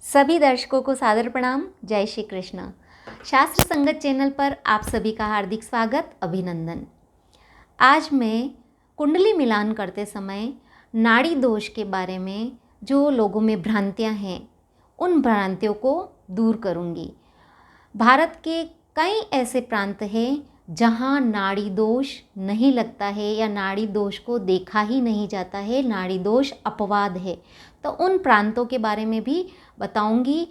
सभी दर्शकों को सादर प्रणाम। जय श्री कृष्ण। शास्त्र संगत चैनल पर आप सभी का हार्दिक स्वागत, अभिनंदन। आज मैं कुंडली मिलान करते समय नाड़ी दोष के बारे में जो लोगों में भ्रांतियां हैं, उन भ्रांतियों को दूर करूंगी। भारत के कई ऐसे प्रांत हैं जहां नाड़ी दोष नहीं लगता है या नाड़ी दोष को देखा ही नहीं जाता है, नाड़ी दोष अपवाद है। तो उन प्रांतों के बारे में भी बताऊंगी।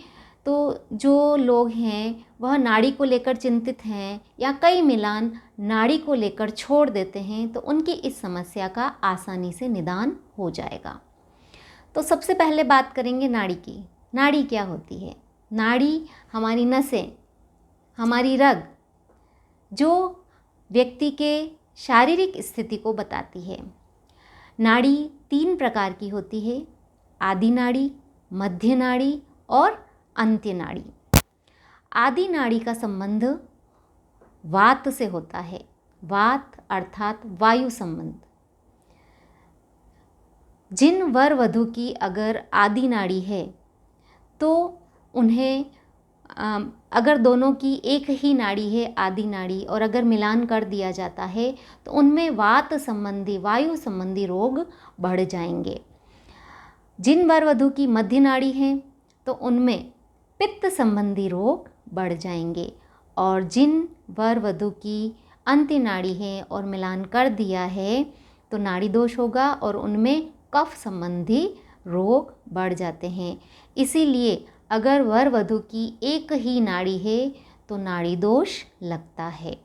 तो जो लोग हैं वह नाड़ी को लेकर चिंतित हैं या कई मिलान नाड़ी को लेकर छोड़ देते हैं, तो उनकी इस समस्या का आसानी से निदान हो जाएगा। तो सबसे पहले बात करेंगे नाड़ी की। नाड़ी क्या होती है? नाड़ी हमारी नसें, हमारी रग, जो व्यक्ति के शारीरिक स्थिति को बताती है। नाड़ी 3 प्रकार की होती है: आदि नाड़ी, मध्य नाड़ी और अंत्य नाड़ी। आदि नाड़ी का संबंध वात से होता है। वात अर्थात वायु संबंध। जिन वर वधू की अगर आदि नाड़ी है तो उन्हें अगर दोनों की एक ही नाड़ी है आदि नाड़ी, और अगर मिलान कर दिया जाता है तो उनमें वात संबंधी, वायु संबंधी रोग बढ़ जाएंगे। जिन वर वधू की मध्य नाड़ी है तो उनमें पित्त संबंधी रोग बढ़ जाएंगे, और जिन वर वधू की अंत्य नाड़ी है और मिलान कर दिया है तो नाड़ी दोष होगा और उनमें कफ संबंधी रोग बढ़ जाते हैं। इसीलिए अगर वर वधू की एक ही नाड़ी है तो नाड़ी दोष लगता है,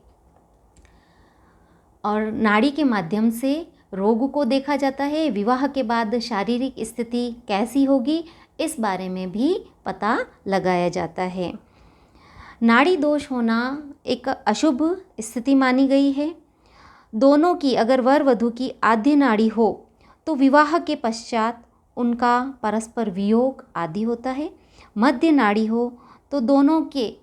और नाड़ी के माध्यम से रोग को देखा जाता है। विवाह के बाद शारीरिक स्थिति कैसी होगी, इस बारे में भी पता लगाया जाता है। नाड़ी दोष होना एक अशुभ स्थिति मानी गई है। दोनों की अगर वर वधू की आद्य नाड़ी हो तो विवाह के पश्चात उनका परस्पर वियोग आदि होता है। मध्य नाड़ी हो तो दोनों के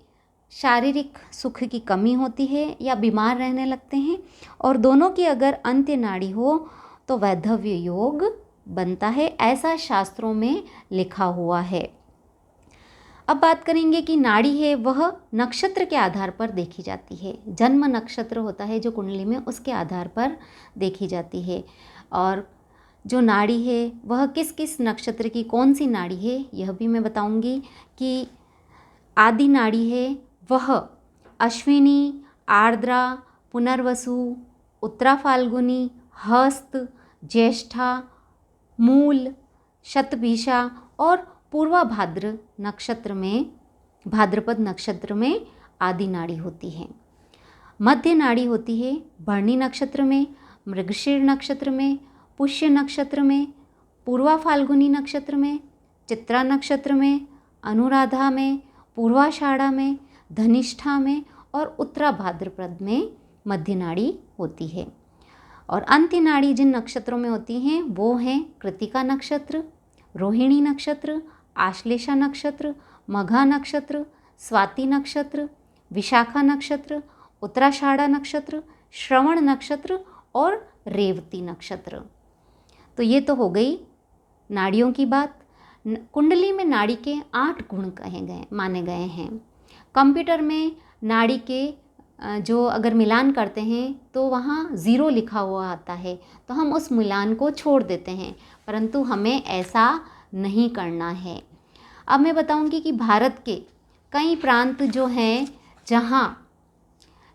शारीरिक सुख की कमी होती है या बीमार रहने लगते हैं, और दोनों की अगर अंत्य नाड़ी हो तो वैधव्य योग बनता है। ऐसा शास्त्रों में लिखा हुआ है। अब बात करेंगे कि नाड़ी है वह नक्षत्र के आधार पर देखी जाती है। जन्म नक्षत्र होता है जो कुंडली में, उसके आधार पर देखी जाती है। और जो नाड़ी है वह किस किस नक्षत्र की कौन सी नाड़ी है, यह भी मैं बताऊंगी। कि आदि नाड़ी है वह अश्विनी, आर्द्रा, पुनर्वसु, उत्तरा फाल्गुनी, हस्त, ज्येष्ठा, मूल, शतभिषा और पूर्वा भाद्र नक्षत्र में, भाद्रपद नक्षत्र में आदि नाड़ी होती है। मध्य नाड़ी होती है भरणी नक्षत्र में, मृगशीर नक्षत्र में, पुष्य नक्षत्र में, पूर्वा फाल्गुनी नक्षत्र में, चित्रा नक्षत्र में, अनुराधा में, पूर्वाषाढ़ा में, धनिष्ठा में और उत्तरा भाद्रपद में मध्य नाड़ी होती है। और अंत्य नाड़ी जिन नक्षत्रों में होती हैं वो हैं कृतिका नक्षत्र, रोहिणी नक्षत्र, आश्लेषा नक्षत्र, मघा नक्षत्र, स्वाति नक्षत्र, विशाखा नक्षत्र, उत्तराषाढ़ा नक्षत्र, श्रवण नक्षत्र और रेवती नक्षत्र। तो ये तो हो गई नाड़ियों की बात। कुंडली में नाड़ी के 8 गुण कहे गए, माने गए हैं। कंप्यूटर में नाड़ी के जो अगर मिलान करते हैं तो वहाँ 0 लिखा हुआ आता है, तो हम उस मिलान को छोड़ देते हैं, परंतु हमें ऐसा नहीं करना है। अब मैं बताऊंगी कि भारत के कई प्रांत जो हैं जहाँ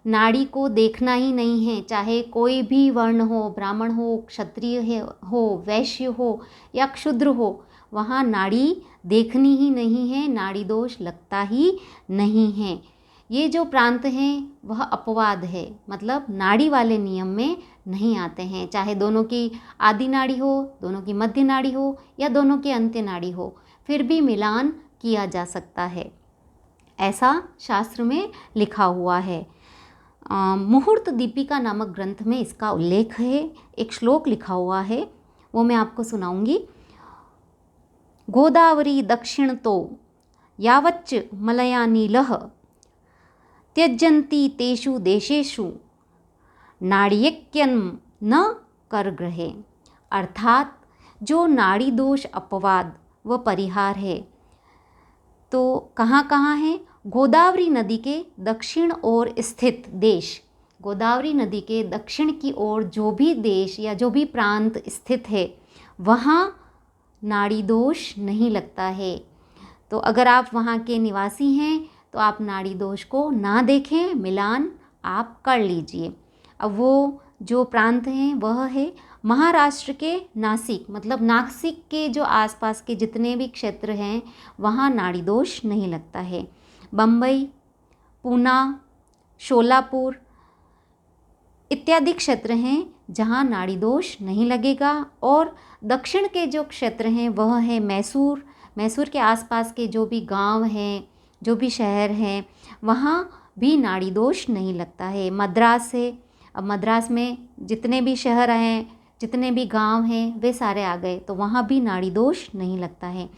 नाड़ी को देखना ही नहीं है, चाहे कोई भी वर्ण हो, ब्राह्मण हो, क्षत्रिय हो, वैश्य हो या क्षुद्र हो, वहाँ नाड़ी देखनी ही नहीं है, नाड़ी दोष लगता ही नहीं है। ये जो प्रांत हैं वह अपवाद है, मतलब नाड़ी वाले नियम में नहीं आते हैं। चाहे दोनों की आदि नाड़ी हो, दोनों की मध्य नाड़ी हो या दोनों की अंत्य नाड़ी हो, फिर भी मिलान किया जा सकता है, ऐसा शास्त्र में लिखा हुआ है। मुहूर्त दीपिका नामक ग्रंथ में इसका उल्लेख है। एक श्लोक लिखा हुआ है, वो मैं आपको सुनाऊंगी। गोदावरी दक्षिण तो यावच्च मलया नीलः त्यजन्ति तेषु देशेषु नाड़ियक्यं न करग्रहे। अर्थात जो नाड़ी दोष अपवाद व परिहार है, तो कहाँ कहाँ है? गोदावरी नदी के दक्षिण ओर स्थित देश, गोदावरी नदी के दक्षिण की ओर जो भी देश या जो भी प्रांत स्थित है वहाँ नाड़ी दोष नहीं लगता है। तो अगर आप वहाँ के निवासी हैं तो आप नाड़ी दोष को ना देखें, मिलान आप कर लीजिए। अब वो जो प्रांत हैं वह है महाराष्ट्र के नासिक, मतलब नासिक के जो आसपास के जितने भी क्षेत्र हैं वहाँ नाड़ी दोष नहीं लगता है। बम्बई, पूना, शोलापुर इत्यादि क्षेत्र हैं जहाँ नाड़ी दोष नहीं लगेगा। और दक्षिण के जो क्षेत्र हैं वह है मैसूर, मैसूर के आसपास के जो भी गांव हैं, जो भी शहर हैं, वहाँ भी नाड़ी दोष नहीं लगता है। मद्रास है, अब मद्रास में जितने भी शहर हैं, जितने भी गांव हैं वे सारे आ गए, तो वहाँ भी नाड़ी दोष नहीं लगता है।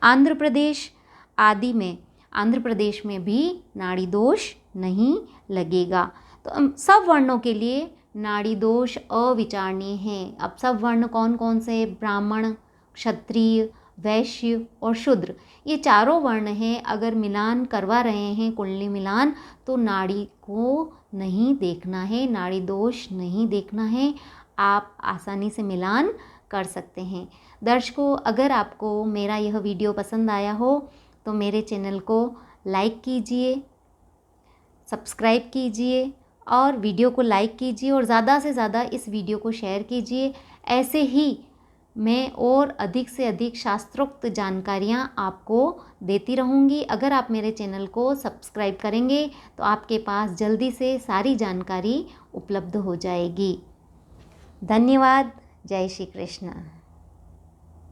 आंध्र प्रदेश आदि में, आंध्र प्रदेश में भी नाड़ी दोष नहीं लगेगा। तो सब वर्णों के लिए नाड़ी दोष अविचारणीय हैं। अब सब वर्ण कौन कौन से? ब्राह्मण, क्षत्रिय, वैश्य और शूद्र, ये चारों वर्ण हैं। अगर मिलान करवा रहे हैं, कुंडली मिलान, तो नाड़ी को नहीं देखना है, नाड़ी दोष नहीं देखना है, आप आसानी से मिलान कर सकते हैं। दर्शकों, अगर आपको मेरा यह वीडियो पसंद आया हो तो मेरे चैनल को लाइक कीजिए, सब्सक्राइब कीजिए और वीडियो को लाइक कीजिए और ज़्यादा से ज़्यादा इस वीडियो को शेयर कीजिए। ऐसे ही मैं और अधिक से अधिक शास्त्रोक्त जानकारियाँ आपको देती रहूँगी। अगर आप मेरे चैनल को सब्सक्राइब करेंगे तो आपके पास जल्दी से सारी जानकारी उपलब्ध हो जाएगी। धन्यवाद। जय श्री कृष्ण।